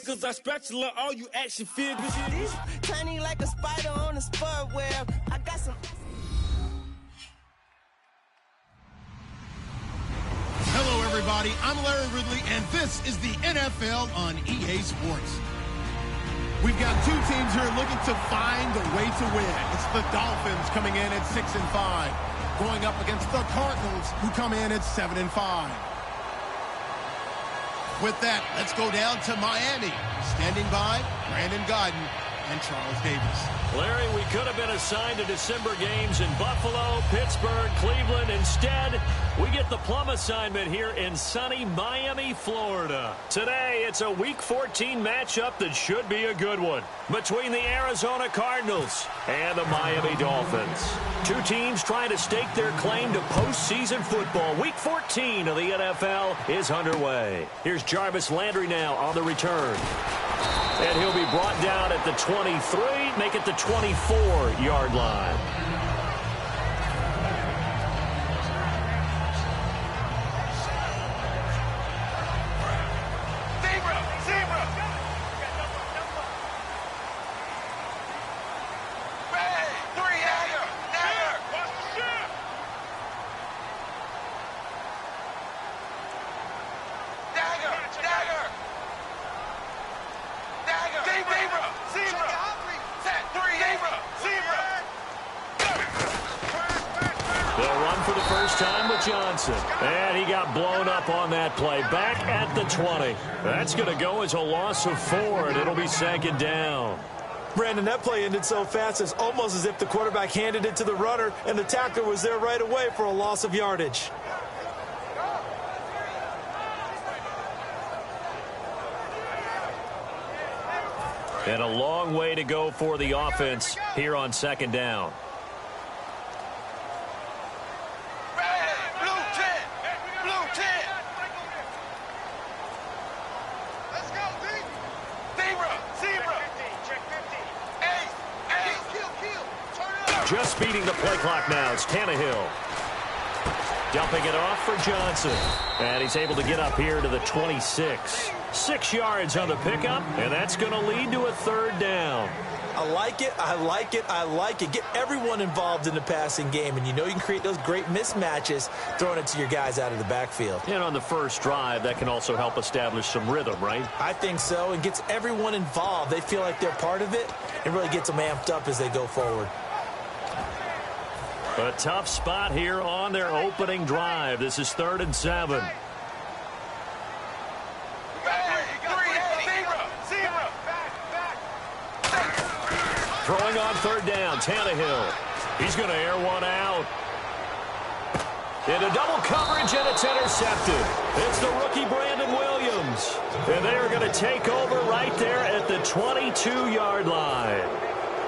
Cause I spatula all you action figures. Tiny like a spider on a spur web. I got some. Hello, everybody. I'm Larry Ridley, and this is the NFL on EA Sports. We've got two teams here looking to find a way to win. It's the Dolphins coming in at 6-5, going up against the Cardinals, who come in at 7-5. With that, let's go down to Miami. Standing by, Brandon Godden and Charles Davis. Larry, we could have been assigned to December games in Buffalo, Pittsburgh, Cleveland. Instead, we get the plum assignment here in sunny Miami, Florida. Today, it's a Week 14 matchup that should be a good one between the Arizona Cardinals and the Miami Dolphins. Two teams trying to stake their claim to postseason football. Week 14 of the NFL is underway. Here's Jarvis Landry now on the return. And he'll be brought down at the 23, make it the 24-yard line. Johnson, and he got blown up on that play. Back at the 20. That's going to go as a loss of 4, and it'll be second down. Brandon, that play ended so fast, it's almost as if the quarterback handed it to the runner, and the tackler was there right away for a loss of yardage. And a long way to go for the offense here on second down. Just beating the play clock now. It's Tannehill. Dumping it off for Johnson. And he's able to get up here to the 26. 6 yards on the pickup, and that's going to lead to a third down. I like it, I like it, I like it. Get everyone involved in the passing game, and you know you can create those great mismatches throwing it to your guys out of the backfield. And on the first drive, that can also help establish some rhythm, right? I think so, and gets everyone involved. They feel like they're part of it, and really gets them amped up as they go forward. A tough spot here on their opening drive. This is 3rd and 7. Throwing on 3rd down, Tannehill. He's going to air one out. Into double coverage, and it's intercepted. It's the rookie Brandon Williams. And they are going to take over right there at the 22-yard line.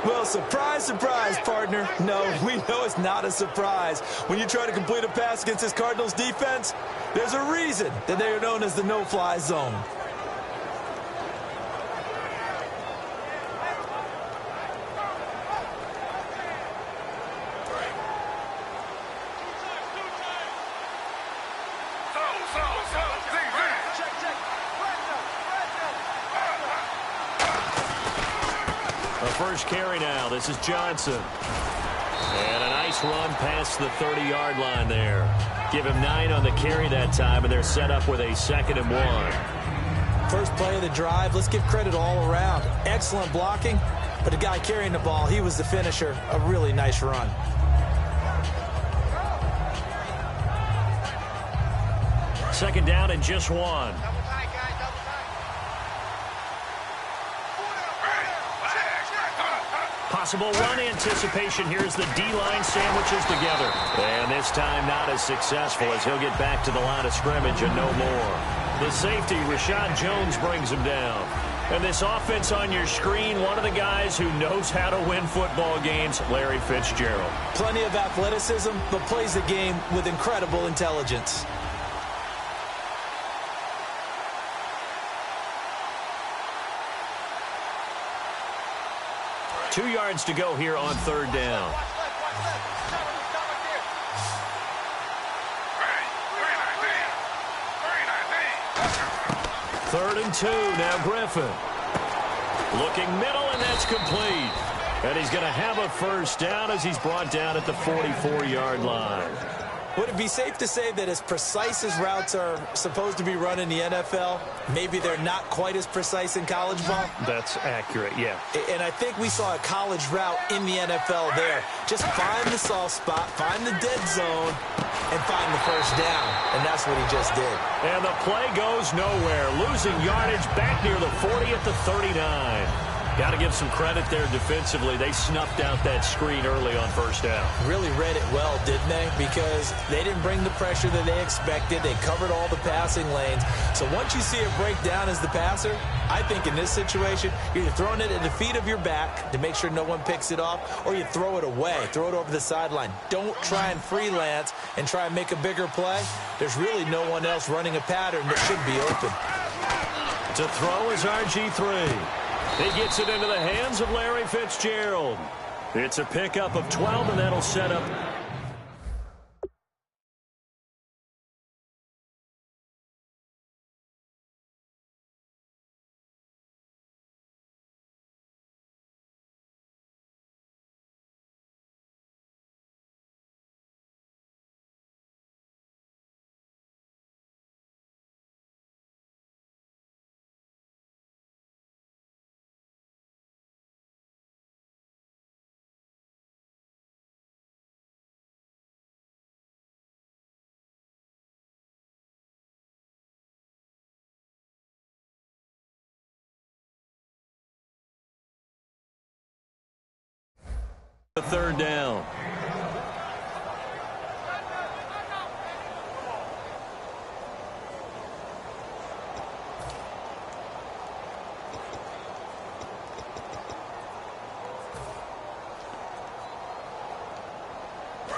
Well, surprise, surprise, partner. No, we know it's not a surprise. When you try to complete a pass against this Cardinals defense, there's a reason that they are known as the no-fly zone. First carry now. This is Johnson. And a nice run past the 30-yard line there. Give him 9 on the carry that time, and they're set up with a 2nd and 1. First play of the drive. Let's give credit all around. Excellent blocking, but the guy carrying the ball, he was the finisher. A really nice run. Second down and just 1. Possible run anticipation. Here's the D-line sandwiches together. And this time not as successful as he'll get back to the line of scrimmage and no more. The safety, Rashad Jones, brings him down. And this offense on your screen, one of the guys who knows how to win football games, Larry Fitzgerald. Plenty of athleticism, but plays the game with incredible intelligence. Two yards to go here on 3rd down. and 2. Now Griffin. Looking middle, and that's complete. And he's going to have a first down as he's brought down at the 44-yard line. Would it be safe to say that as precise as routes are supposed to be run in the NFL, maybe they're not quite as precise in college ball? That's accurate, yeah. And I think we saw a college route in the NFL there. Just find the soft spot, find the dead zone, and find the first down. And that's what he just did. And the play goes nowhere. Losing yardage back near the 40 at the 39. Got to give some credit there defensively. They snuffed out that screen early on first down. Really read it well, didn't they? Because they didn't bring the pressure that they expected. They covered all the passing lanes. So once you see it break down as the passer, I think in this situation, you're either throwing it at the feet of your back to make sure no one picks it off, or you throw it away, throw it over the sideline. Don't try and freelance and try and make a bigger play. There's really no one else running a pattern that should be open. To throw is RG3. He gets it into the hands of Larry Fitzgerald. It's a pickup of 12, and that'll set up. The third down.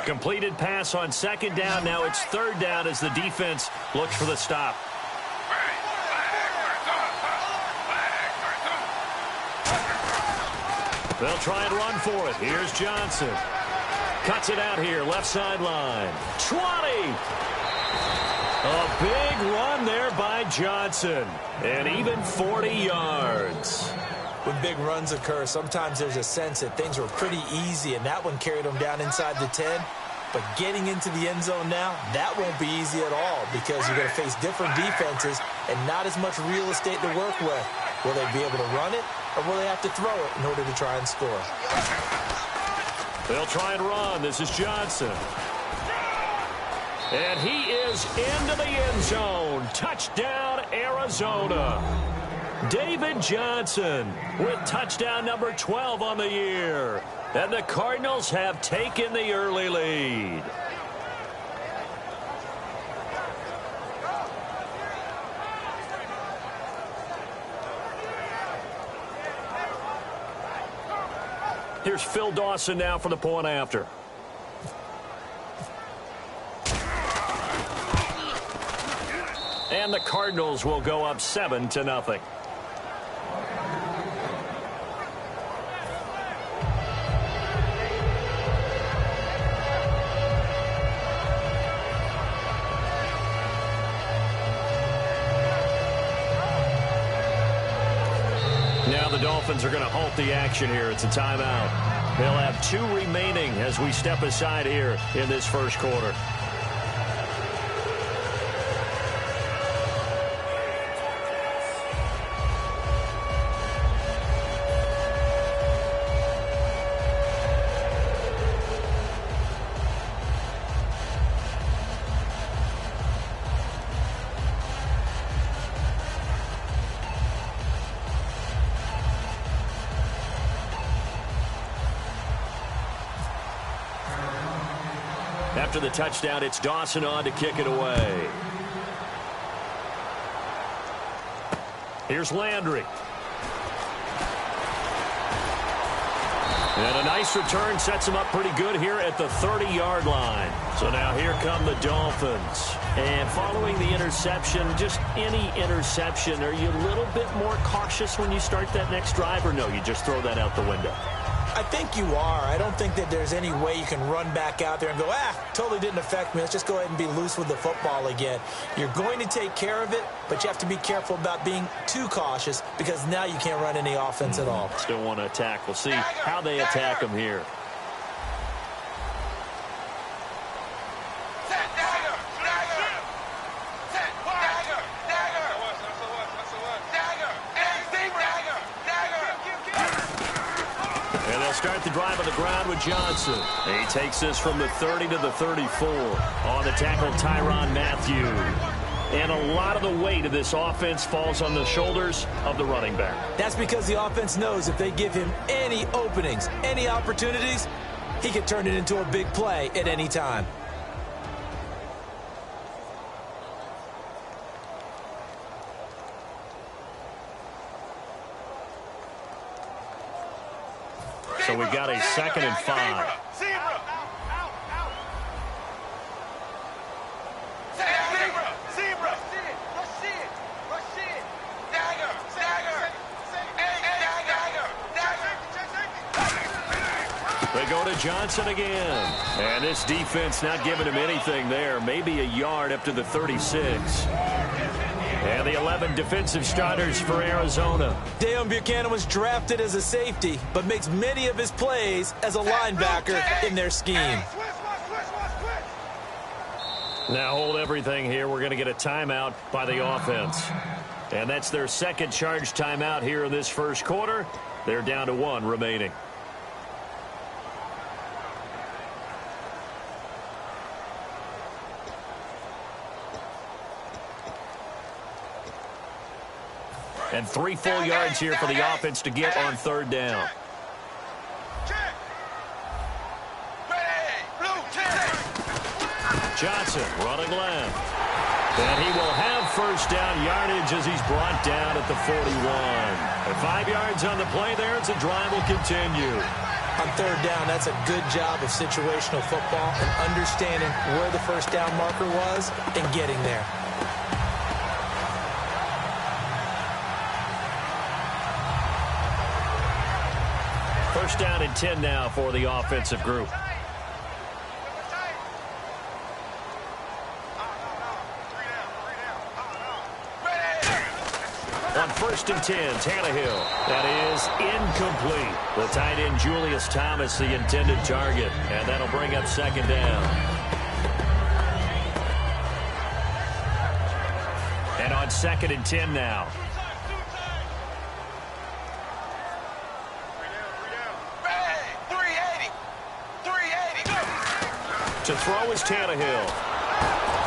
Completed pass on second down. Now it's third down as the defense looks for the stop. They'll try and run for it. Here's Johnson. Cuts it out here, left sideline. 20! A big run there by Johnson. And even 40 yards. When big runs occur, sometimes there's a sense that things were pretty easy, and that one carried them down inside the 10. But getting into the end zone now, that won't be easy at all because you're going to face different defenses and not as much real estate to work with. Will they be able to run it, or will they have to throw it in order to try and score? They'll try and run. This is Johnson. And he is into the end zone. Touchdown, Arizona. David Johnson with touchdown number 12 on the year. And the Cardinals have taken the early lead. Here's Phil Dawson now for the point after. And the Cardinals will go up 7-0. Now the Dolphins are going to halt the action here. It's a timeout. They'll have 2 remaining as we step aside here in this first quarter. After the touchdown, it's Dawson on to kick it away. Here's Landry. And a nice return sets him up pretty good here at the 30-yard line. So now here come the Dolphins. And following the interception, just any interception, are you a little bit more cautious when you start that next drive, or no, you just throw that out the window? I think you are. I don't think that there's any way you can run back out there and go, totally didn't affect me. Let's just go ahead and be loose with the football again. You're going to take care of it, but you have to be careful about being too cautious because now you can't run any offense at all. Still want to attack. We'll see how they attack them here. Start the drive on the ground with Johnson. He takes this from the 30 to the 34. On the tackle, Tyrann Mathieu. And a lot of the weight of this offense falls on the shoulders of the running back. That's because the offense knows if they give him any openings, any opportunities, he can turn it into a big play at any time. So we've got a 2nd and 5. They go to Johnson again. And this defense not giving him anything there. Maybe a yard up to the 36. And the 11 defensive starters for Arizona. Deion Buchanan was drafted as a safety, but makes many of his plays as a linebacker in their scheme. Now hold everything here. We're going to get a timeout by the offense. And that's their second charge timeout here in this first quarter. They're down to 1 remaining. And 3 full yards here for the offense to get on 3rd down. Johnson running left. And he will have 1st down yardage as he's brought down at the 41. And 5 yards on the play there as the drive will continue. On 3rd down, that's a good job of situational football and understanding where the 1st down marker was and getting there. First down and 10 now for the offensive group. On 1st and 10, Tannehill. That is incomplete. The tight end, Julius Thomas, the intended target. And that'll bring up 2nd down. And on 2nd and 10 now. To throw is Tannehill.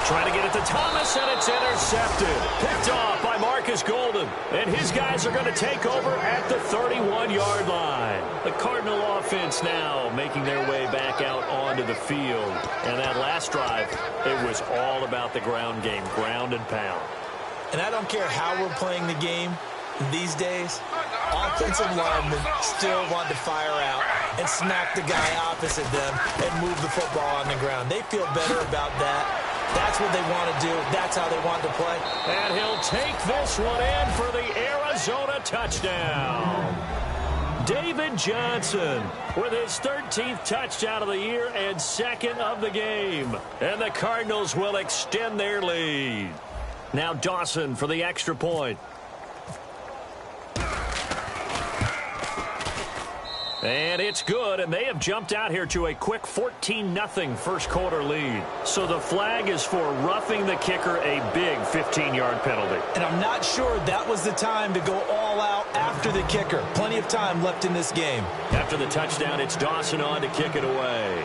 Trying to get it to Thomas, and it's intercepted. Picked off by Marcus Golden. And his guys are going to take over at the 31-yard line. The Cardinal offense now making their way back out onto the field. And that last drive, it was all about the ground game, ground and pound. And I don't care how we're playing the game these days, offensive linemen still want to fire out and smack the guy opposite them and move the football on the ground. They feel better about that. That's what they want to do. That's how they want to play. And he'll take this one in for the Arizona touchdown. David Johnson with his 13th touchdown of the year and 2nd of the game. And the Cardinals will extend their lead. Now Dawson for the extra point. And it's good, and they have jumped out here to a quick 14-0 first quarter lead. So the flag is for roughing the kicker, a big 15-yard penalty. And I'm not sure that was the time to go all out after the kicker. Plenty of time left in this game. After the touchdown, it's Dawson on to kick it away.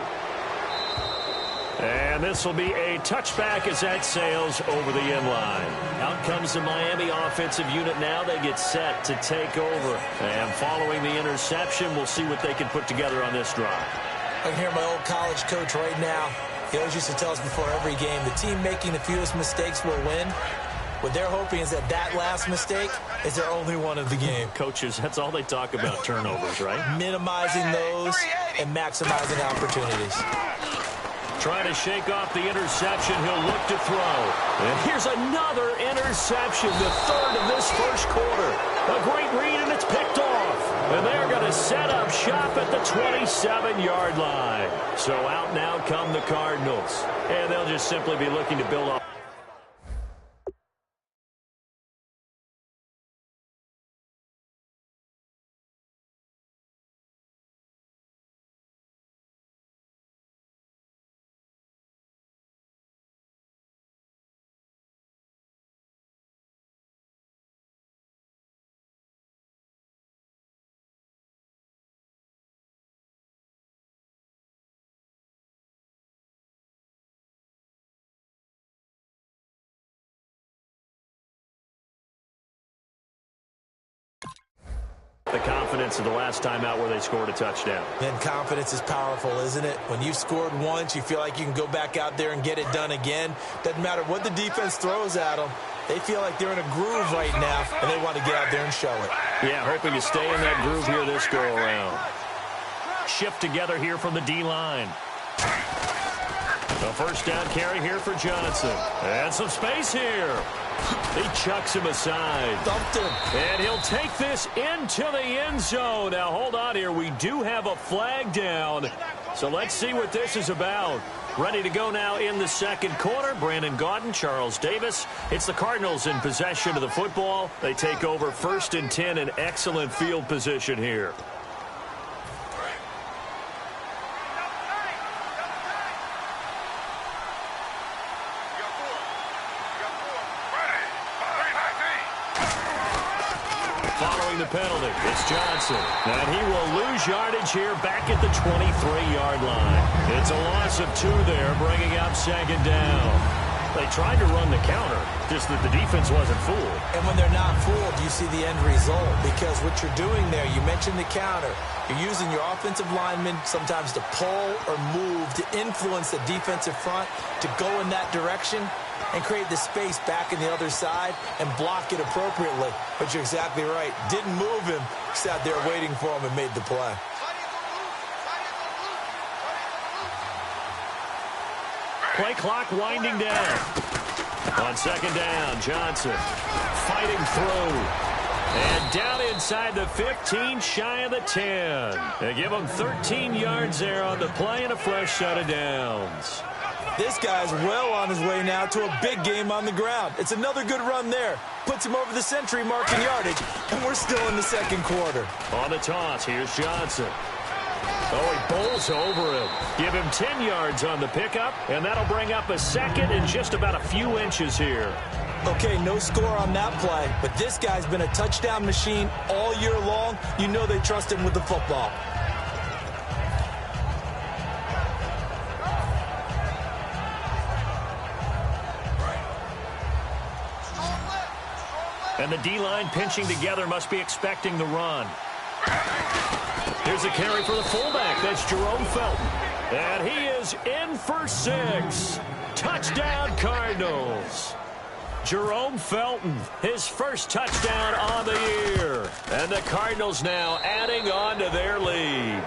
And this will be a touchback as that sails over the end line. Out comes the Miami offensive unit now. They get set to take over. And following the interception, we'll see what they can put together on this drive. I can hear my old college coach right now. He always used to tell us before every game, the team making the fewest mistakes will win. What they're hoping is that that last mistake is their only one of the game. Coaches, that's all they talk about, turnovers, right? Minimizing those and maximizing opportunities. Trying to shake off the interception. He'll look to throw. And here's another interception, the 3rd of this first quarter. A great read, and it's picked off. And they're going to to set up shop at the 27-yard line. So out now come the Cardinals. And they'll just simply be looking to build off. The confidence of the last time out where they scored a touchdown. And confidence is powerful, isn't it? When you've scored once, you feel like you can go back out there and get it done again. Doesn't matter what the defense throws at them. They feel like they're in a groove right now, and they want to get out there and show it. Yeah, hoping to stay in that groove here this go-around. Shift together here from the D-line. The first down carry here for Johnson. And some space here. He chucks him aside. Dumped him. And he'll take this into the end zone. Now, hold on here. We do have a flag down. So let's see what this is about. Ready to go now in the second quarter. Brandon Gaudin, Charles Davis. It's the Cardinals in possession of the football. They take over 1st and 10 in excellent field position here. The penalty. It's Johnson. And he will lose yardage here back at the 23-yard line. It's a loss of 2 there, bringing up 2nd down. They tried to run the counter, just that the defense wasn't fooled. And when they're not fooled, you see the end result. Because what you're doing there, you mentioned the counter. You're using your offensive linemen sometimes to pull or move to influence the defensive front to go in that direction and create the space back in the other side and block it appropriately. But you're exactly right. Didn't move him. Sat there waiting for him and made the play. Play clock winding down. On 2nd down, Johnson fighting through. And down inside the 15, shy of the 10. They give him 13 yards there on the play and a fresh set of downs. This guy's well on his way now to a big game on the ground. It's another good run there. Puts him over the century mark in yardage, and we're still in the second quarter. On the toss, here's Johnson. Oh, he bowls over him. Give him 10 yards on the pickup, and that'll bring up a second and just about a few inches here. Okay, no score on that play, but this guy's been a touchdown machine all year long. You know they trust him with the football. And the D-line pinching together must be expecting the run. Here's a carry for the fullback. That's Jerome Felton. And he is in for 6. Touchdown, Cardinals. Jerome Felton, his first touchdown on the year. And the Cardinals now adding on to their lead.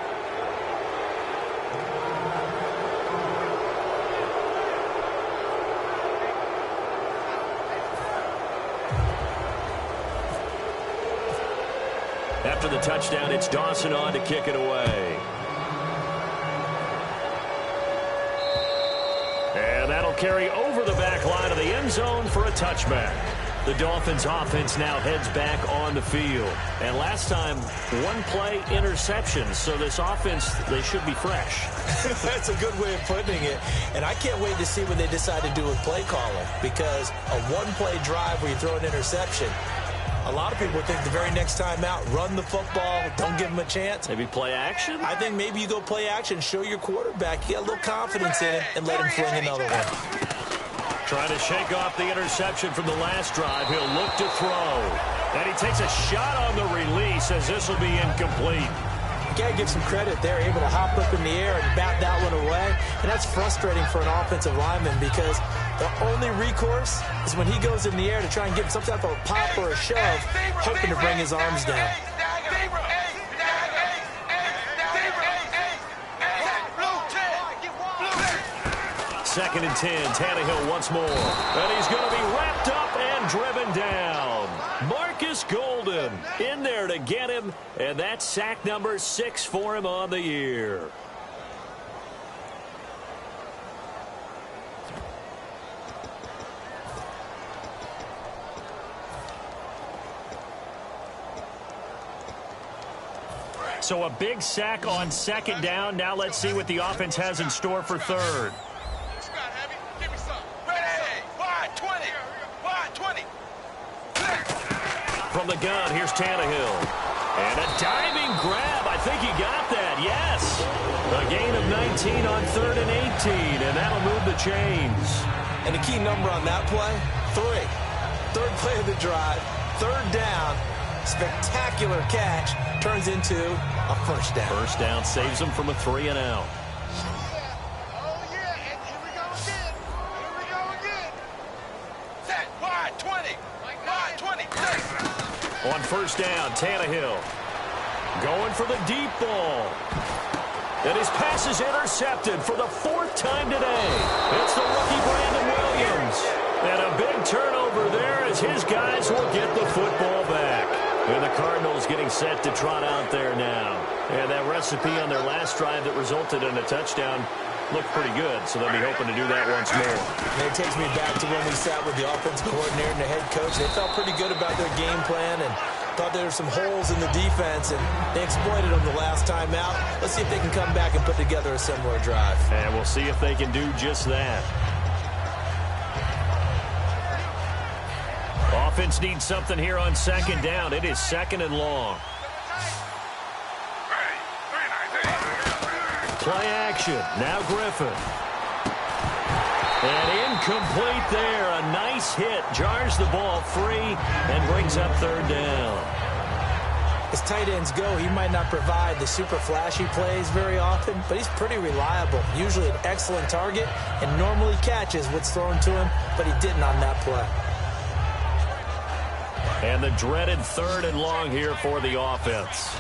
After the touchdown, it's Dawson on to kick it away. And that'll carry over the back line of the end zone for a touchback. The Dolphins offense now heads back on the field. And last time, 1 play interception. So this offense, they should be fresh. That's a good way of putting it. And I can't wait to see what they decide to do with play calling. Because a 1-play drive where you throw an interception, a lot of people think the very next time out, run the football, don't give them a chance. Maybe play action? I think maybe you go play action, show your quarterback, you got a little confidence in it, and let him fling another one. Trying to shake off the interception from the last drive. He'll look to throw. And he takes a shot on the release as this will be incomplete. You got to give some credit there, able to hop up in the air and bat that one away. And that's frustrating for an offensive lineman because the only recourse is when he goes in the air to try and give some type of a pop or a shove, hoping to bring his arms down. Second and 10, Tannehill once more. And he's going to be wrapped up and driven down. Marcus Golden in there to get him, and that's sack number 6 for him on the year. So a big sack on second down. Now let's see what the offense has in store for third. From the gun, here's Tannehill. And a diving grab. I think he got that, yes. A gain of 19 on 3rd and 18, and that'll move the chains. And the key number on that play, 3. Third play of the drive, 3rd down. Spectacular catch turns into a first down. First down saves him from a 3 and out. Oh, yeah. And here we go again. Here we go again. Set. Wide 20. Wide 20. On first down, Tannehill going for the deep ball. And his pass is intercepted for the 4th time today. It's the rookie Brandon Williams. And a big turnover there as his guys will get the football back. And the Cardinals getting set to trot out there now. And that recipe on their last drive that resulted in a touchdown looked pretty good, so they'll be hoping to do that once more. And it takes me back to when we sat with the offensive coordinator and the head coach. They felt pretty good about their game plan and thought there were some holes in the defense, and they exploited them the last time out. Let's see if they can come back and put together a similar drive. And we'll see if they can do just that. Offense needs something here on second down. It is 2nd and long. Play action. Now Griffin. And incomplete there. A nice hit. Jars the ball free and brings up 3rd down. As tight ends go, he might not provide the super flashy plays very often, but he's pretty reliable. Usually an excellent target and normally catches what's thrown to him, but he didn't on that play. And the dreaded 3rd and long here for the offense.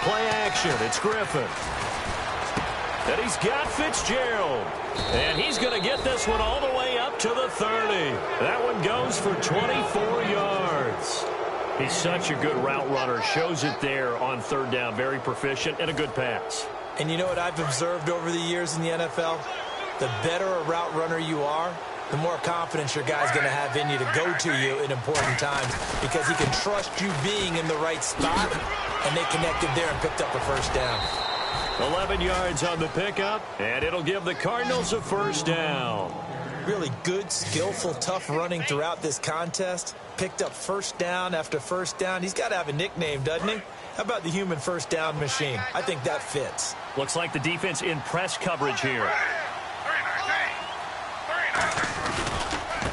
Play action. It's Griffin. And he's got Fitzgerald. And he's going to get this one all the way up to the 30. That one goes for 24 yards. He's such a good route runner. Shows it there on 3rd down. Very proficient and a good pass. And you know what I've observed over the years in the NFL? The better a route runner you are, the more confidence your guy's going to have in you to go to you in important times because he can trust you being in the right spot, and they connected there and picked up a first down. 11 yards on the pickup, and it'll give the Cardinals a first down. Really good, skillful, tough running throughout this contest. Picked up first down after first down. He's got to have a nickname, doesn't he? How about the human first down machine? I think that fits. Looks like the defense in press coverage here.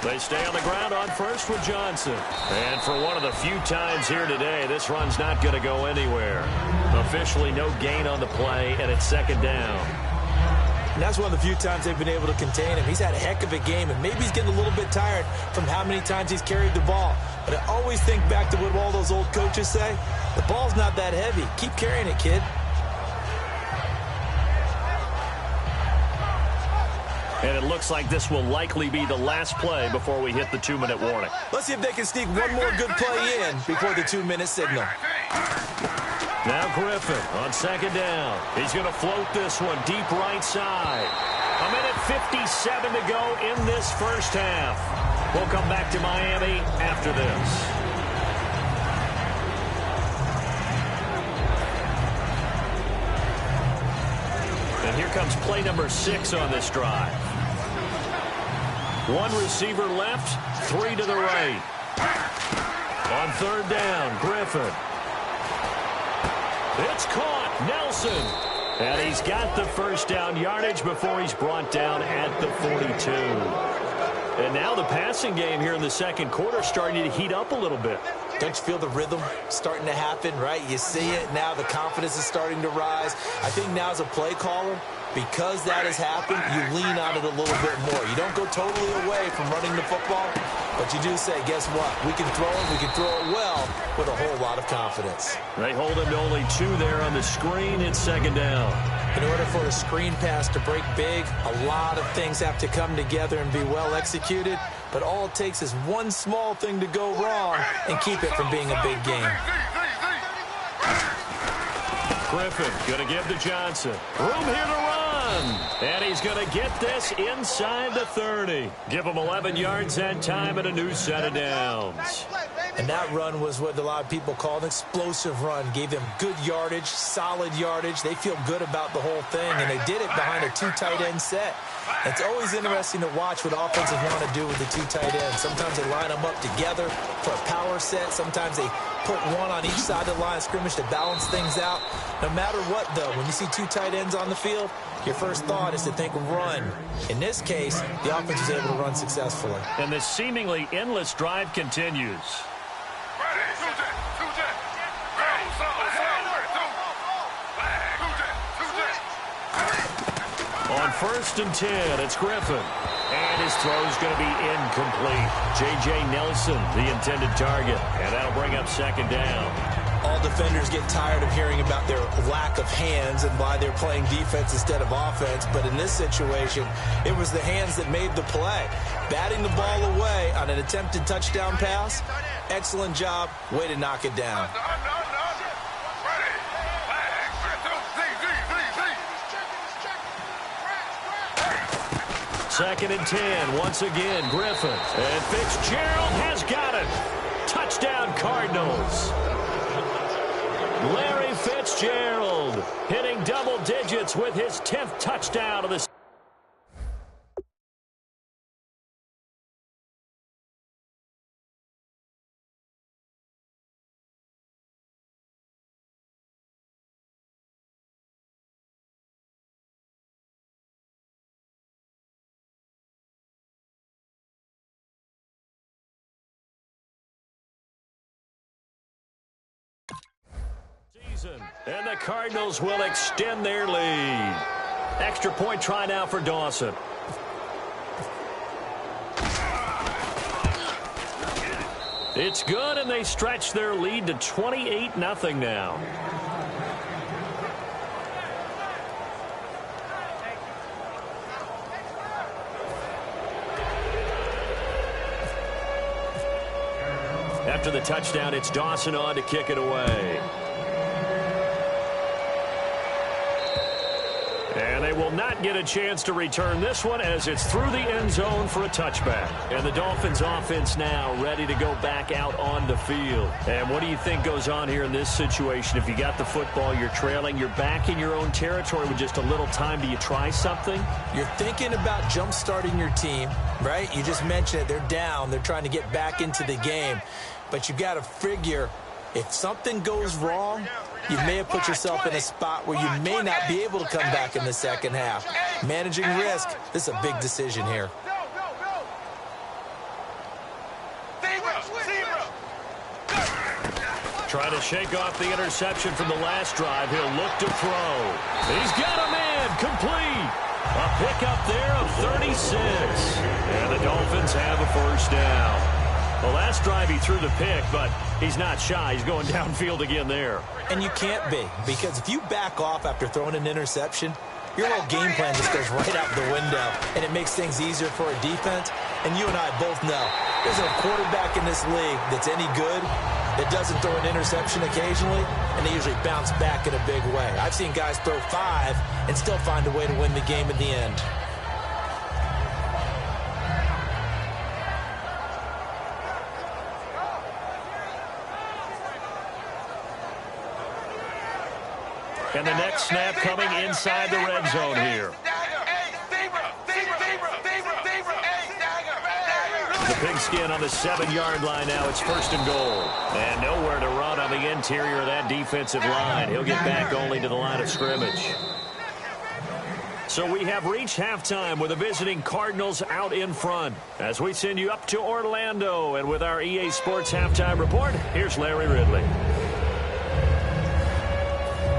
They stay on the ground on first with Johnson. And for one of the few times here today, this run's not going to go anywhere. Officially no gain on the play, and it's 2nd down. And that's one of the few times they've been able to contain him. He's had a heck of a game, and maybe he's getting a little bit tired from how many times he's carried the ball. But I always think back to what all those old coaches say. The ball's not that heavy. Keep carrying it, kid. And it looks like this will likely be the last play before we hit the 2-minute warning. Let's see if they can sneak one more good play in before the 2-minute signal. Now Griffin on 2nd down. He's going to float this one deep right side. 1:57 to go in this first half. We'll come back to Miami after this. And here comes play number 6 on this drive. 1 receiver left, 3 to the right. On 3rd down, Griffin. It's caught, Nelson. And he's got the first down yardage before he's brought down at the 42. And now the passing game here in the 2nd quarter starting to heat up a little bit. Don't you feel the rhythm starting to happen, right? You see it now. The confidence is starting to rise. I think now as a play caller, because that has happened, you lean on it a little bit more. You don't go totally away from running the football, But you do say, guess what? We can throw it. We can throw it well with a whole lot of confidence. They hold him to only 2 there on the screen. It's second down. In order for a screen pass to break big, a lot of things have to come together and be well executed. But all it takes is one small thing to go wrong and keep it from being a big game. Griffin going to give to Johnson. Room here to run. And he's going to get this inside the 30. Give him 11 yards that time and a new set of downs. And that run was what a lot of people call an explosive run. Gave them good yardage, solid yardage. They feel good about the whole thing, and they did it behind a 2 tight end set. It's always interesting to watch what offenses want to do with the 2 tight ends. Sometimes they line them up together for a power set. Sometimes they put one on each side of the line of scrimmage to balance things out. No matter what, though, when you see 2 tight ends on the field, your first thought is to think run. In this case, the offense was able to run successfully. And this seemingly endless drive continues. On 1st and 10, it's Griffin. And his throw's going to be incomplete. J.J. Nelson, the intended target. And that'll bring up second down. All defenders get tired of hearing about their lack of hands and why they're playing defense instead of offense. But in this situation, it was the hands that made the play. Batting the ball away on an attempted touchdown pass. Excellent job. Way to knock it down. Second and 10, once again, Griffin. And Fitzgerald has got it. Touchdown, Cardinals. Larry Fitzgerald hitting double digits with his 10th touchdown of the season. And the Cardinals will extend their lead. Extra point try now for Dawson. It's good, and they stretch their lead to 28-0 now. After the touchdown, it's Dawson on to kick it away. And they will not get a chance to return this one as it's through the end zone for a touchback. And the Dolphins offense now ready to go back out on the field. And what do you think goes on here in this situation? If you got the football, you're trailing, you're back in your own territory with just a little time. Do you try something? You're thinking about jump-starting your team, right? You just mentioned it. They're down. They're trying to get back into the game. But you got to figure if something goes wrong, you may have put yourself in a spot where you may not be able to come back in the second half. Managing risk, this is a big decision here. Trying to shake off the interception from the last drive. He'll look to throw. He's got a man complete. A pickup there of 36. And the Dolphins have a first down. The last drive he threw the pick, but he's not shy. He's going downfield again there. And you can't be, because if you back off after throwing an interception, your whole game plan just goes right out the window, and it makes things easier for a defense. And you and I both know there's a quarterback in this league that's any good that doesn't throw an interception occasionally, and they usually bounce back in a big way. I've seen guys throw 5 and still find a way to win the game in the end. And the next snap coming inside the red zone here. The pigskin on the 7-yard line now. It's 1st and goal. And nowhere to run on the interior of that defensive line. He'll get back only to the line of scrimmage. So we have reached halftime with the visiting Cardinals out in front. As we send you up to Orlando, and with our EA Sports halftime report, here's Larry Ridley.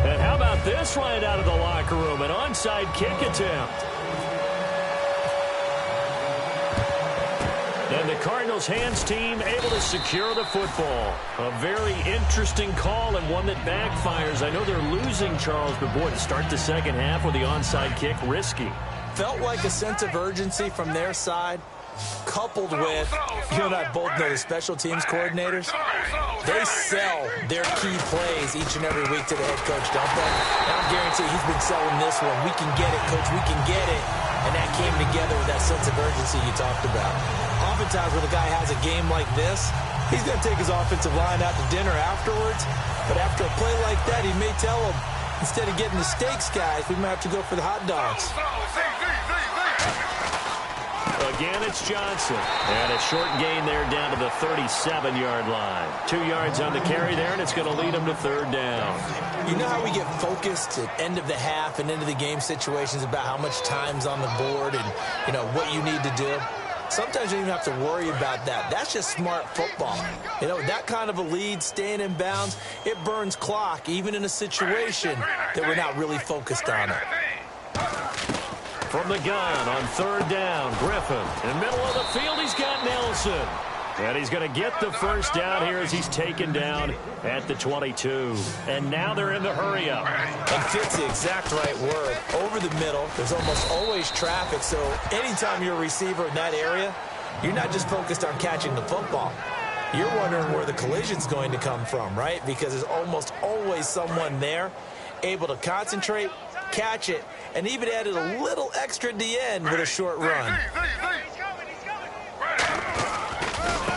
And how about this right out of the locker room? An onside kick attempt. And the Cardinals' hands team able to secure the football. A very interesting call and one that backfires. I know they're losing, Charles, but boy, to start the second half with the onside kick, risky. Felt like a sense of urgency from their side, coupled with, you and I both know the special teams coordinators, they sell their key plays each and every week to the head coach, don't they? And I'm guaranteeing he's been selling this one. We can get it, coach, we can get it. And that came together with that sense of urgency you talked about. Oftentimes when a guy has a game like this, he's going to take his offensive line out to dinner afterwards. But after a play like that, he may tell them, instead of getting the steaks, guys, we might have to go for the hot dogs. Again, it's Johnson. And a short gain there down to the 37-yard line. 2 yards on the carry there, and it's going to lead him to third down. You know how we get focused at end of the half and end of the game situations about how much time's on the board and, you know, what you need to do? Sometimes you don't even have to worry about that. That's just smart football. You know, that kind of a lead, staying in bounds, it burns clock, even in a situation that we're not really focused on it. From the gun on third down, Griffin. In the middle of the field, he's got Nelson. And he's going to get the first down here as he's taken down at the 22. And now they're in the hurry-up. And fits the exact right word. Over the middle, there's almost always traffic, so anytime you're a receiver in that area, you're not just focused on catching the football. You're wondering where the collision's going to come from, right? Because there's almost always someone there able to concentrate, catch it, and even added a little extra at the end with a short run.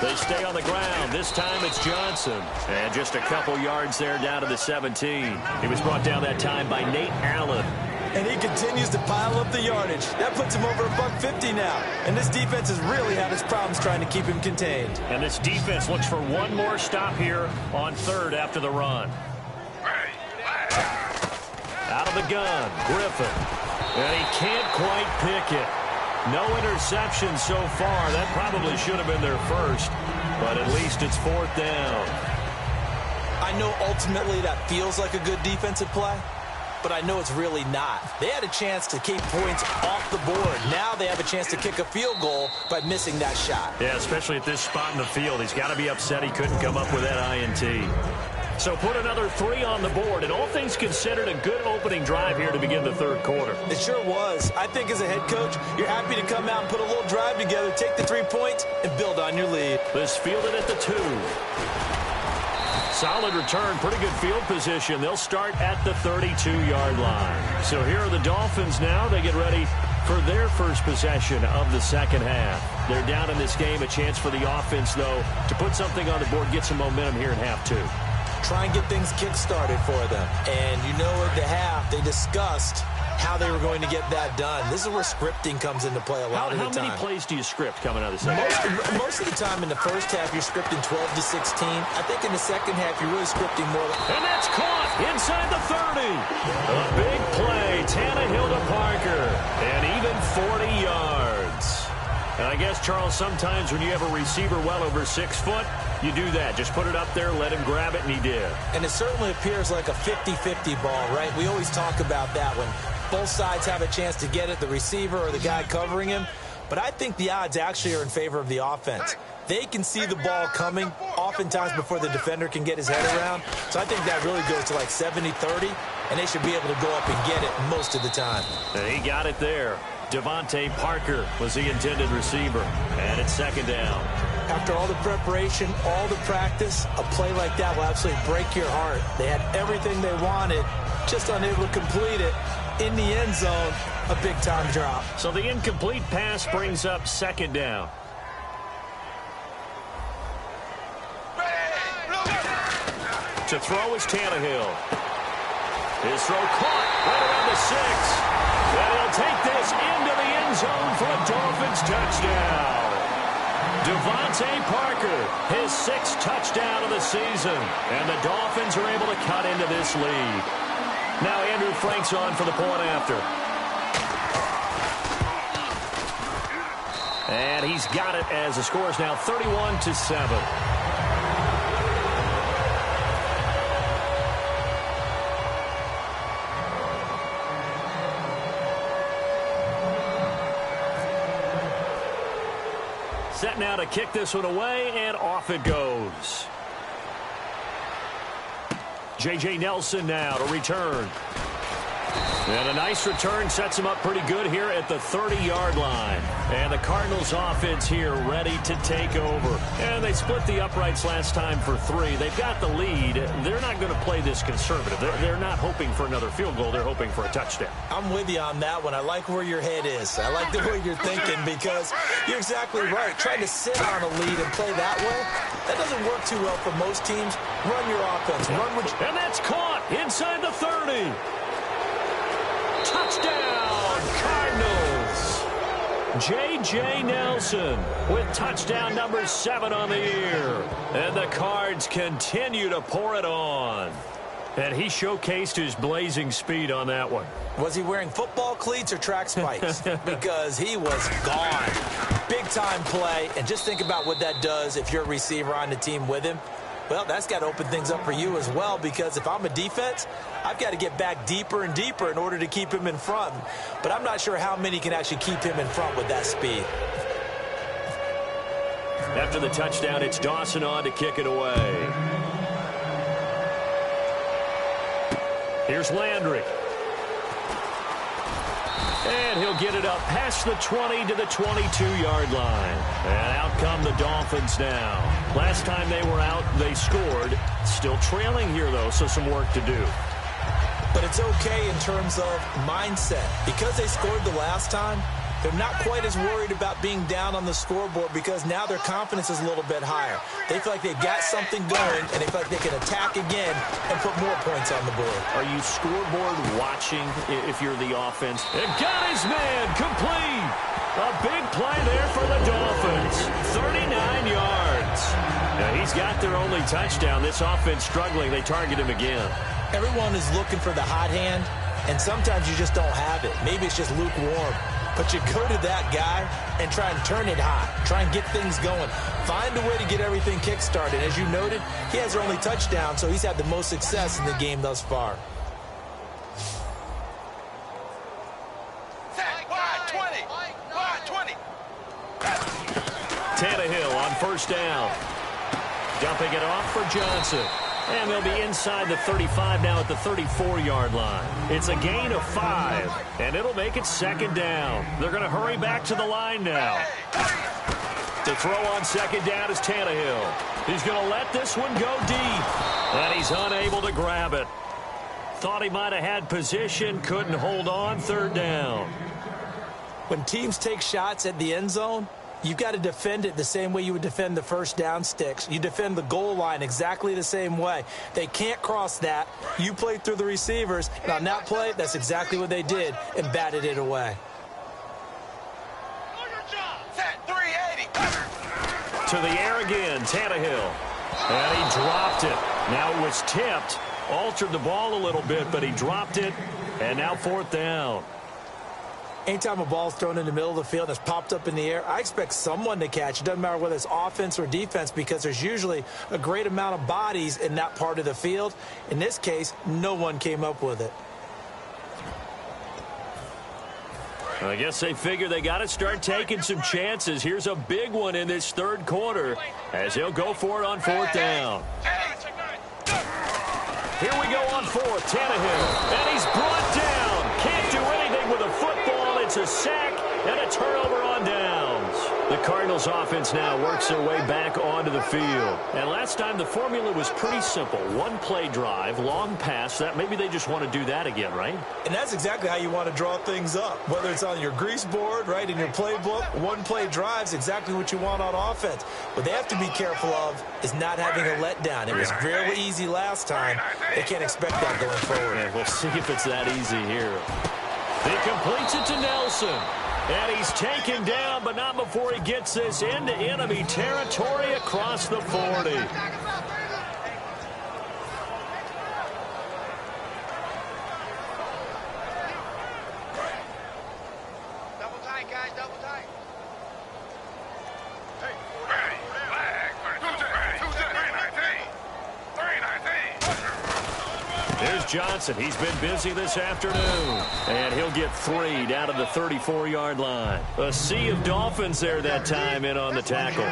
They stay on the ground. This time it's Johnson. And just a couple yards there down to the 17. He was brought down that time by Nate Allen. And he continues to pile up the yardage. That puts him over $150 now. And this defense has really had its problems trying to keep him contained. And this defense looks for one more stop here on third after the run. Out of the gun, Griffin. And he can't quite pick it. No interception so far. That probably should have been their first, but at least it's fourth down. I know ultimately that feels like a good defensive play, but I know it's really not. They had a chance to keep points off the board. Now they have a chance to kick a field goal by missing that shot. Yeah, especially at this spot in the field. He's got to be upset he couldn't come up with that INT. So put another 3 on the board, and all things considered, a good opening drive here to begin the third quarter. It sure was. I think as a head coach, you're happy to come out and put a little drive together, take the 3 points, and build on your lead. This fielded at the 2. Solid return, pretty good field position. They'll start at the 32-yard line. So here are the Dolphins now. They get ready for their first possession of the second half. They're down in this game. A chance for the offense, though, to put something on the board, get some momentum here in half 2. Try and get things kick-started for them. And you know at the half, they discussed how they were going to get that done. This is where scripting comes into play a lot of the time. How many plays do you script coming out of the second half? Most of the time in the first half, you're scripting 12 to 16. I think in the second half, you're really scripting more. And that's caught inside the 30. A big play, Tannehill to Parker. And even 40 yards. And I guess, Charles, sometimes when you have a receiver well over 6 foot, you do that. Just put it up there, let him grab it, and he did. And it certainly appears like a 50-50 ball, right? We always talk about that when both sides have a chance to get it, the receiver or the guy covering him. But I think the odds actually are in favor of the offense. They can see the ball coming oftentimes before the defender can get his head around. So I think that really goes to like 70-30, and they should be able to go up and get it most of the time. And he got it there. Devontae Parker was the intended receiver. And it's second down. After all the preparation, all the practice, a play like that will absolutely break your heart. They had everything they wanted, just unable to complete it. In the end zone, a big-time drop. So the incomplete pass brings up second down. To throw is Tannehill. His throw caught right around the 6. And he'll take this into the end zone for a Dolphins touchdown. Devontae Parker, his 6th touchdown of the season. And the Dolphins are able to cut into this lead. Now Andrew Frank's on for the point after. And he's got it as the score is now 31-7. set now to kick this one away, and off it goes. J.J. Nelson now to return. And a nice return sets him up pretty good here at the 30-yard line. And the Cardinals offense here ready to take over. And they split the uprights last time for 3. They've got the lead. They're not going to play this conservative. They're not hoping for another field goal. They're hoping for a touchdown. I'm with you on that one. I like where your head is. I like the way you're thinking because you're exactly right. Trying to sit on a lead and play that way, that doesn't work too well for most teams. Run your offense. Run with and that's caught inside the 30. Touchdown, Cardinals. J.J. Nelson with touchdown number 7 on the year. And the Cards continue to pour it on. And he showcased his blazing speed on that one. Was he wearing football cleats or track spikes? Because he was gone. Big-time play. And just think about what that does if you're a receiver on the team with him. Well, that's got to open things up for you as well, because if I'm a defense, I've got to get back deeper and deeper in order to keep him in front. But I'm not sure how many can actually keep him in front with that speed. After the touchdown, it's Dawson on to kick it away. Here's Landry. And he'll get it up past the 20 to the 22-yard line. And out come the Dolphins now. Last time they were out, they scored. Still trailing here, though, so some work to do. But it's okay in terms of mindset. Because they scored the last time, they're not quite as worried about being down on the scoreboard because now their confidence is a little bit higher. They feel like they've got something going, and they feel like they can attack again and put more points on the board. Are you scoreboard watching if you're the offense? And got his man complete. A big play there for the Dolphins. 39 yards. Now he's got their only touchdown. This offense struggling. They target him again. Everyone is looking for the hot hand, and sometimes you just don't have it. Maybe it's just lukewarm. But you go to that guy and try and turn it hot. Try and get things going. Find a way to get everything kick-started. As you noted, he has their only touchdown, so he's had the most success in the game thus far. Wide 20. Wide 20. Tannehill on first down. Dumping it off for Johnson. And they'll be inside the 35 now at the 34-yard line. It's a gain of 5, and it'll make it second down. They're going to hurry back to the line now. To throw on second down is Tannehill. He's going to let this one go deep, and he's unable to grab it. Thought he might have had position, couldn't hold on, third down. When teams take shots at the end zone, you've got to defend it the same way you would defend the first down sticks. You defend the goal line exactly the same way. They can't cross that. You play through the receivers, and on that play, that's exactly what they did and batted it away. Set 380. To the air again, Tannehill. And he dropped it. Now it was tipped. Altered the ball a little bit, but he dropped it. And now fourth down. Anytime a ball's thrown in the middle of the field that's popped up in the air, I expect someone to catch. It doesn't matter whether it's offense or defense because there's usually a great amount of bodies in that part of the field. In this case, no one came up with it. I guess they figure they got to start taking some chances. Here's a big one in this third quarter as he'll go for it on fourth down. Here we go on fourth. Tannehill, and he's brought down. Can't do anything with a football. It's a sack and a turnover on downs. The Cardinals offense now works their way back onto the field. And last time the formula was pretty simple. One play drive, long pass. That maybe they just want to do that again, right? And that's exactly how you want to draw things up. Whether it's on your grease board, right, in your playbook, one play drive is exactly what you want on offense. What they have to be careful of is not having a letdown. It was fairly easy last time. They can't expect that going forward. Yeah, we'll see if it's that easy here. He completes it to Nelson. And he's taken down, but not before he gets this into enemy territory across the 40. Double tight, guys, double tight. Hey, flag, Here's Johnson. He's been busy this afternoon. And he'll get 3 down to the 34-yard line. A sea of Dolphins there that time in on the tackle.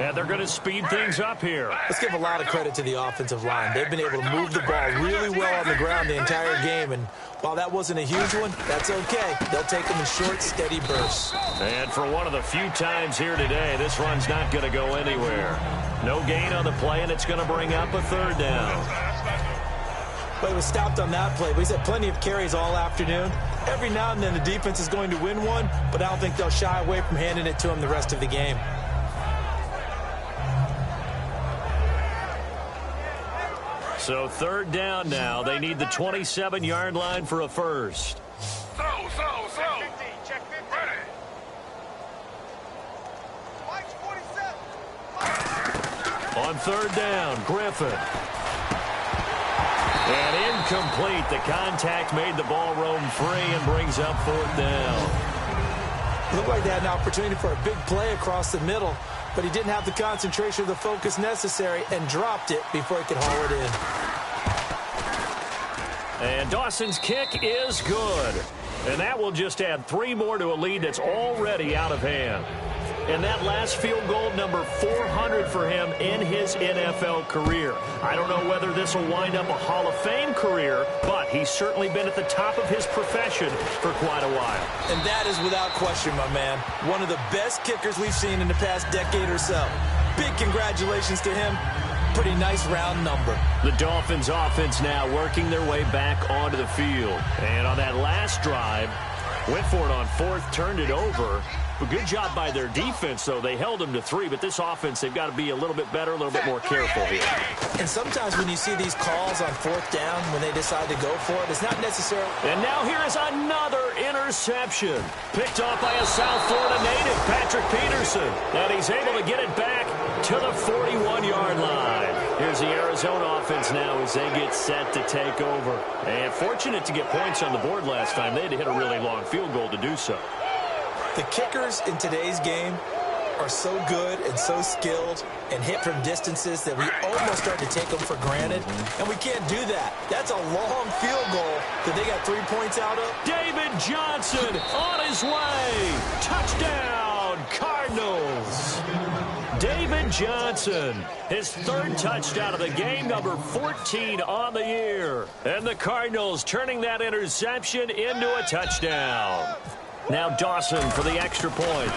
And they're going to speed things up here. Let's give a lot of credit to the offensive line. They've been able to move the ball really well on the ground the entire game. And while that wasn't a huge one, that's okay. They'll take them in short, steady bursts. And for one of the few times here today, this run's not going to go anywhere. No gain on the play, and it's going to bring up a 3rd down. But he was stopped on that play. But he's had plenty of carries all afternoon. Every now and then the defense is going to win one, but I don't think they'll shy away from handing it to him the rest of the game. So 3rd down now. They need the 27-yard line for a first. So. Check 50. Ready. Mike 47. On 3rd down, Griffin. And incomplete. The contact made the ball roam free and brings up 4th down. Looked like they had an opportunity for a big play across the middle, but he didn't have the concentration or the focus necessary and dropped it before he could haul it in. And Dawson's kick is good. And that will just add 3 more to a lead that's already out of hand. And that last field goal, number 400 for him in his NFL career. I don't know whether this will wind up a Hall of Fame career, but he's certainly been at the top of his profession for quite a while. And that is without question, my man. One of the best kickers we've seen in the past decade or so. Big congratulations to him. Pretty nice round number. The Dolphins offense now working their way back onto the field. And on that last drive, went for it on 4th, turned it over. A good job by their defense, though. They held them to 3, but this offense, they've got to be a little bit better, a little bit more careful here. And sometimes when you see these calls on 4th down, when they decide to go for it, it's not necessarily... And now here is another interception. Picked off by a South Florida native, Patrick Peterson. And he's able to get it back to the 41-yard line. Here's the Arizona offense now as they get set to take over. And fortunate to get points on the board last time. They had to hit a really long field goal to do so. The kickers in today's game are so good and so skilled and hit from distances that we almost start to take them for granted, and we can't do that. That's a long field goal that they got 3 points out of. David Johnson on his way. Touchdown, Cardinals. David Johnson, his 3rd touchdown of the game, number 14 on the year. And the Cardinals turning that interception into a touchdown. Now Dawson for the extra point.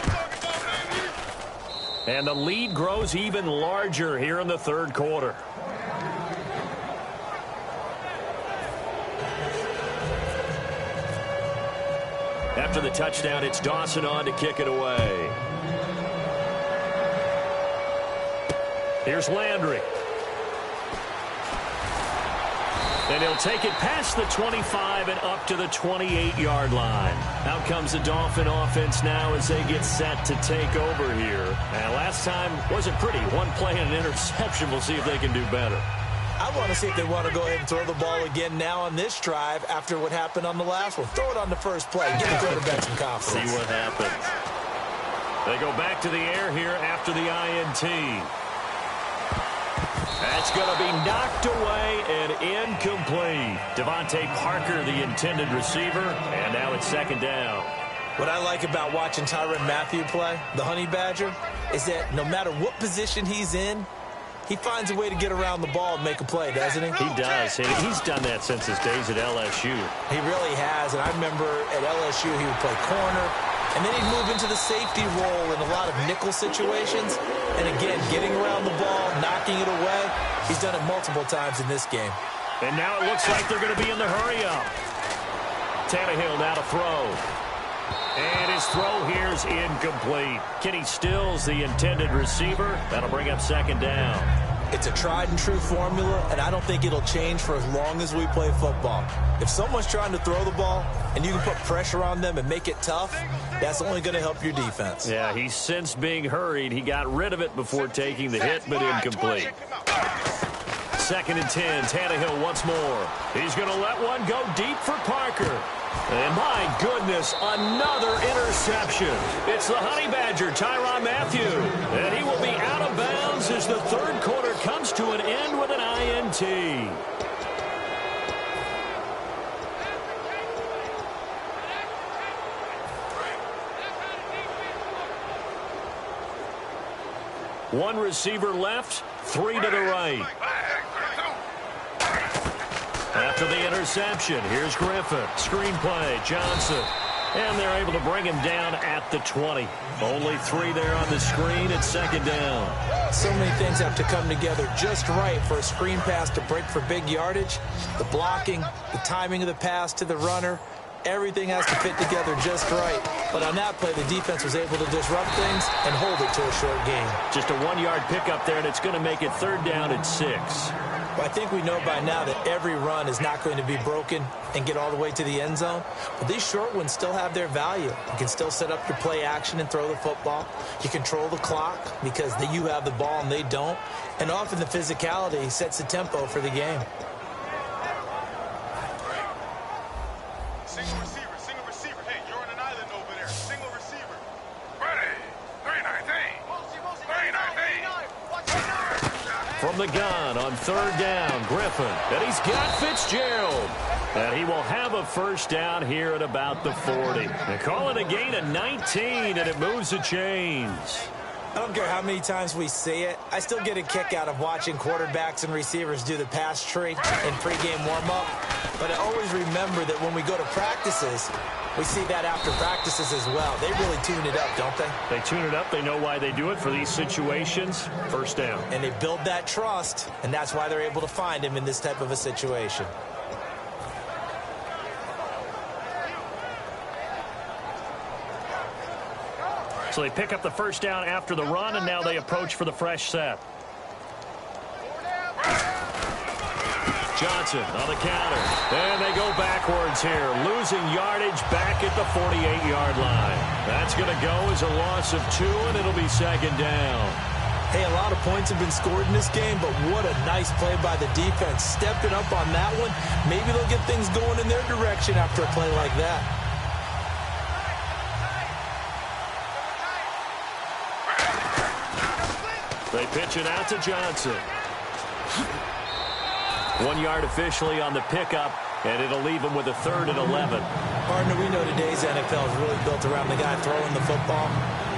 And the lead grows even larger here in the 3rd quarter. After the touchdown, it's Dawson on to kick it away. Here's Landry. And he'll take it past the 25 and up to the 28-yard line. Out comes the Dolphin offense now as they get set to take over here. And last time wasn't pretty. 1 play and an interception. We'll see if they can do better. I want to see if they want to go ahead and throw the ball again now on this drive after what happened on the last one. Throw it on the first play. Give the quarterback some confidence. See what happens. They go back to the air here after the INT. That's going to be knocked away and incomplete. Devontae Parker, the intended receiver, and now it's 2nd down. What I like about watching Tyrann Mathieu play, the Honey Badger, is that no matter what position he's in, he finds a way to get around the ball and make a play, doesn't he? He does. He's done that since his days at LSU. He really has, and I remember at LSU he would play corner, and then he'd move into the safety role in a lot of nickel situations. And again, getting around the ball, knocking it away. He's done it multiple times in this game. And now it looks like they're going to be in the hurry-up. Tannehill now to throw. And his throw here's incomplete. Kenny Stills, the intended receiver. That'll bring up 2nd down. It's a tried-and-true formula, and I don't think it'll change for as long as we play football. If someone's trying to throw the ball and you can put pressure on them and make it tough, that's only going to help your defense. Yeah, he's since being hurried. He got rid of it before taking the hit, but incomplete. 2nd and 10, Tannehill once more. He's going to let one go deep for Parker. And my goodness, another interception. It's the Honey Badger, Tyrann Mathieu. And he will be out of bounds as the 3rd quarter comes to an end with an INT. One receiver left, 3 to the right. After the interception, here's Griffin. Screen play, Johnson. And they're able to bring him down at the 20. Only 3 there on the screen. It's second down. So many things have to come together just right for a screen pass to break for big yardage. The blocking, the timing of the pass to the runner, everything has to fit together just right. But on that play, the defense was able to disrupt things and hold it to a short gain. Just a 1-yard pickup there, and it's going to make it third down at 6. Well, I think we know by now that every run is not going to be broken and get all the way to the end zone. But these short ones still have their value. You can still set up your play action and throw the football. You control the clock because you have the ball and they don't. And often the physicality sets the tempo for the game. Single receiver, single receiver. Hey, you're on an island over there. Single receiver. Ready. 319. 319. From the gun on third down, Griffin. And he's got Fitzgerald. And he will have a first down here at about the 40. They call it a gain of 19, and it moves the chains. I don't care how many times we see it. I still get a kick out of watching quarterbacks and receivers do the pass tree in pregame warm-up. But I always remember that when we go to practices, we see that after practices as well. They really tune it up, don't they? They tune it up. They know why they do it for these situations. First down. And they build that trust, and that's why they're able to find him in this type of a situation. So they pick up the first down after the run, and now they approach for the fresh set. Johnson on the counter. And they go backwards here, losing yardage back at the 48-yard line. That's going to go as a loss of 2, and it'll be second down. Hey, a lot of points have been scored in this game, but what a nice play by the defense. Stepping up on that one. Maybe they'll get things going in their direction after a play like that. They pitch it out to Johnson. 1 yard officially on the pickup, and it'll leave him with a third and 11. Partner, we know today's NFL is really built around the guy throwing the football.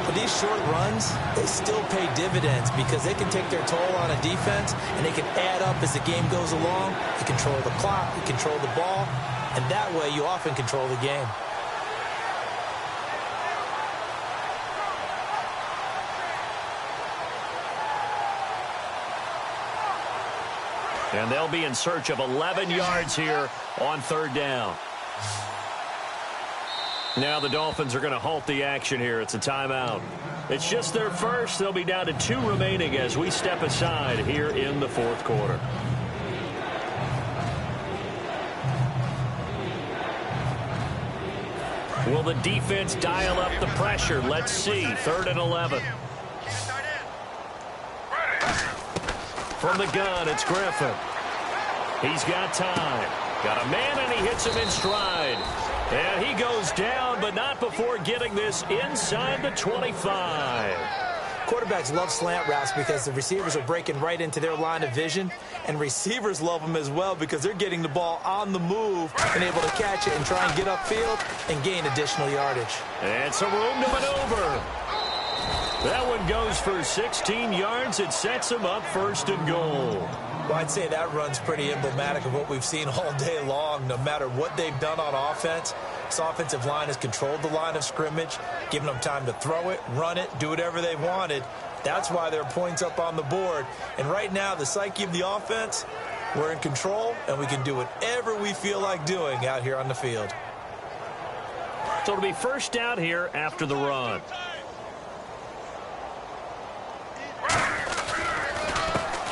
But these short runs, they still pay dividends because they can take their toll on a defense, and they can add up as the game goes along. You control the clock, you control the ball, and that way you often control the game. And they'll be in search of 11 yards here on third down. Now the Dolphins are going to halt the action here. It's a timeout. It's just their first. They'll be down to 2 remaining as we step aside here in the fourth quarter. Will the defense dial up the pressure? Let's see. Third and 11. From the gun, it's Griffin. He's got time. Got a man, and he hits him in stride. And he goes down, but not before getting this inside the 25. Quarterbacks love slant routes because the receivers are breaking right into their line of vision. And receivers love them as well because they're getting the ball on the move and able to catch it and try and get upfield and gain additional yardage. And some room to maneuver. That one goes for 16 yards. It sets him up first and goal. Well, I'd say that run's pretty emblematic of what we've seen all day long. No matter what they've done on offense, this offensive line has controlled the line of scrimmage, given them time to throw it, run it, do whatever they wanted. That's why there are points up on the board. And right now, the psyche of the offense, we're in control, and we can do whatever we feel like doing out here on the field. So it'll be first down here after the run.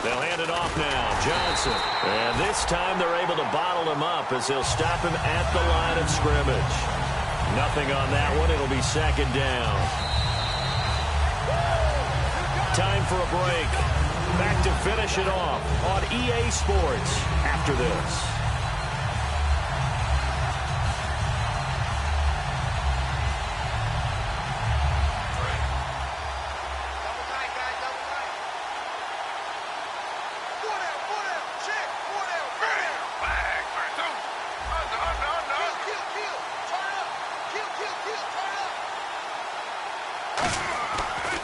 They'll hand it off now. Johnson. And this time they're able to bottle him up as they'll stop him at the line of scrimmage. Nothing on that one. It'll be second down. Time for a break. Back to finish it off on EA Sports after this.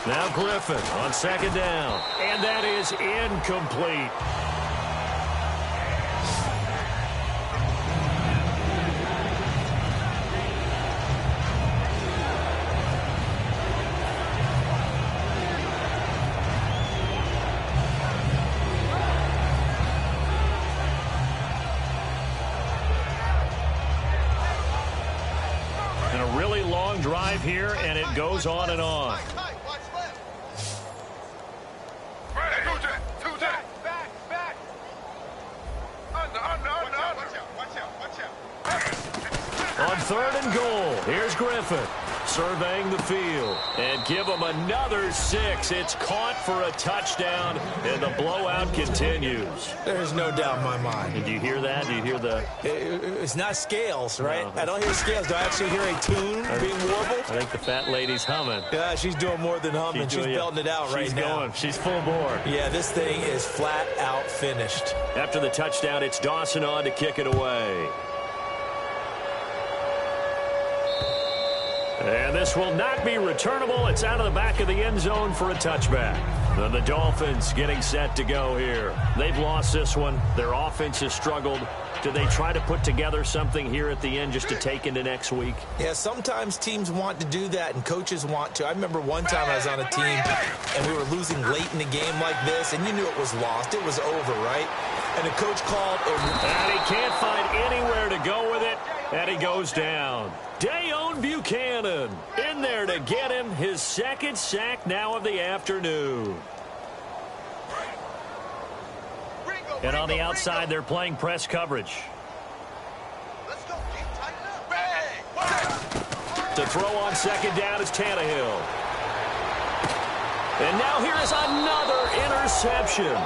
Now Griffin on second down. And that is incomplete. And a really long drive here, and it goes on and on. On third and goal, here's Griffin surveying the field. And give him another 6. It's caught for a touchdown, and the blowout continues. There's no doubt in my mind. Did you hear that? Do you hear the... It's not scales, right? No. I don't hear scales. Do I actually hear a tune being warbled? I think the fat lady's humming. Yeah, she's doing more than humming. She's belting it out right now. She's going. She's full bore. Yeah, this thing is flat out finished. After the touchdown, it's Dawson on to kick it away. And this will not be returnable. It's out of the back of the end zone for a touchback. And the Dolphins getting set to go here. They've lost this one. Their offense has struggled. Do they try to put together something here at the end just to take into next week? Yeah, sometimes teams want to do that and coaches want to. I remember one time I was on a team and we were losing late in a game like this, and you knew it was lost. It was over, right? And the coach called. And he can't find anywhere to go with it, and he goes down. Dayon Buchanan in there to get him his second sack now of the afternoon. And on the outside, they're playing press coverage. To throw on second down is Tannehill. And now here is another interception.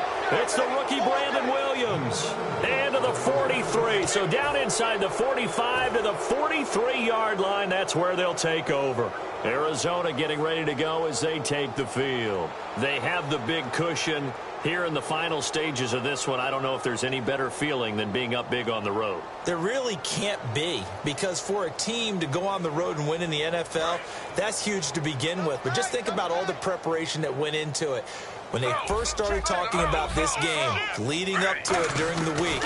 It's the rookie Brandon Williams. And to the 43. So down inside the 45 to the 43-yard line. That's where they'll take over. Arizona getting ready to go as they take the field. They have the big cushion. Here in the final stages of this one, I don't know if there's any better feeling than being up big on the road. There really can't be, because for a team to go on the road and win in the NFL, that's huge to begin with. But just think about all the preparation that went into it. When they first started talking about this game, leading up to it during the week,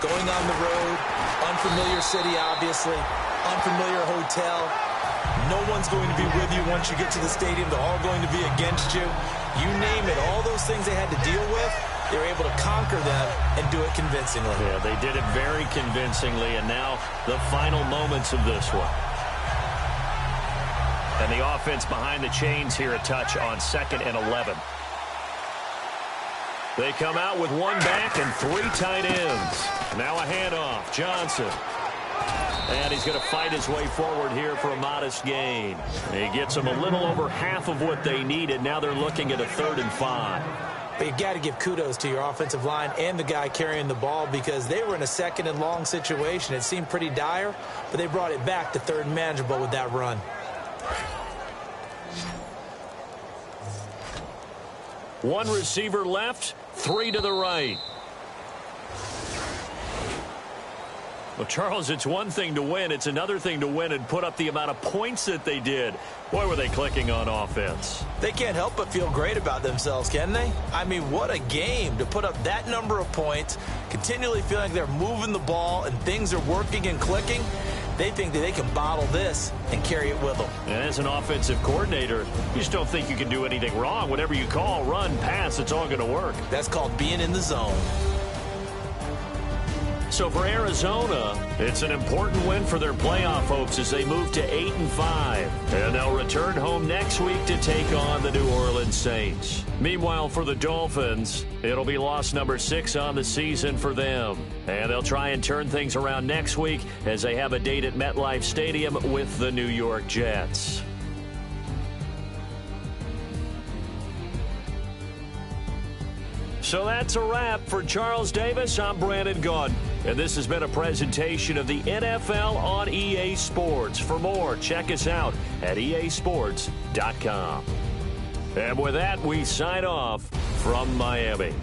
going on the road, unfamiliar city, obviously, unfamiliar hotel. No one's going to be with you once you get to the stadium. They're all going to be against you. You name it, all those things they had to deal with, they were able to conquer them and do it convincingly. Yeah, they did it very convincingly, and now the final moments of this one. And the offense behind the chains here, a touch on 2nd and 11. They come out with one back and 3 tight ends. Now a handoff, Johnson. And he's going to fight his way forward here for a modest gain. He gets them a little over half of what they needed. Now they're looking at a 3rd and 5. But you got to give kudos to your offensive line and the guy carrying the ball, because they were in a 2nd and long situation. It seemed pretty dire, but they brought it back to 3rd and manageable with that run. One receiver left, 3 to the right. Well, Charles, it's one thing to win. It's another thing to win and put up the amount of points that they did. Boy, were they clicking on offense. They can't help but feel great about themselves, can they? I mean, what a game to put up that number of points, continually feeling like they're moving the ball and things are working and clicking. They think that they can bottle this and carry it with them. And as an offensive coordinator, you just don't think you can do anything wrong. Whatever you call, run, pass, it's all going to work. That's called being in the zone. So for Arizona, it's an important win for their playoff hopes as they move to 8-5. And they'll return home next week to take on the New Orleans Saints. Meanwhile, for the Dolphins, it'll be loss number 6 on the season for them. And they'll try and turn things around next week as they have a date at MetLife Stadium with the New York Jets. So that's a wrap. For Charles Davis, I'm Brandon Gaudin. And this has been a presentation of the NFL on EA Sports. For more, check us out at easports.com. And with that, we sign off from Miami.